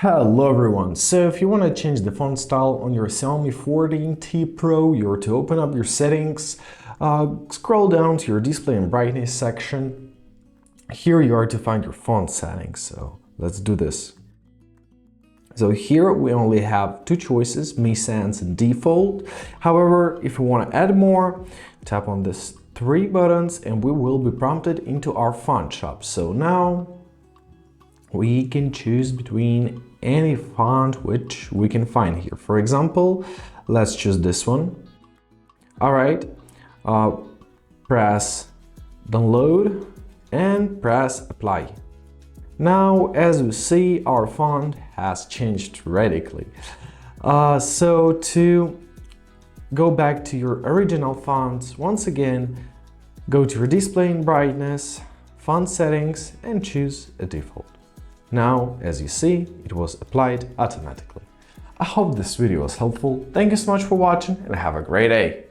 Hello everyone, so if you want to change the font style on your Xiaomi 14T Pro, you're to open up your settings, scroll down to your display and brightness section. Here you are to find your font settings, so let's do this. So here we only have two choices, Mi Sans and Default. However, if you want to add more, tap on these three buttons and we will be prompted into our font shop. So now we can choose between any font which we can find here. For example, let's choose this one. All right, press download and press apply. Now, as you see, our font has changed radically. So to go back to your original fonts, once again, go to your display and brightness, font settings, and choose a default. Now, as you see, it was applied automatically. I hope this video was helpful. Thank you so much for watching and have a great day.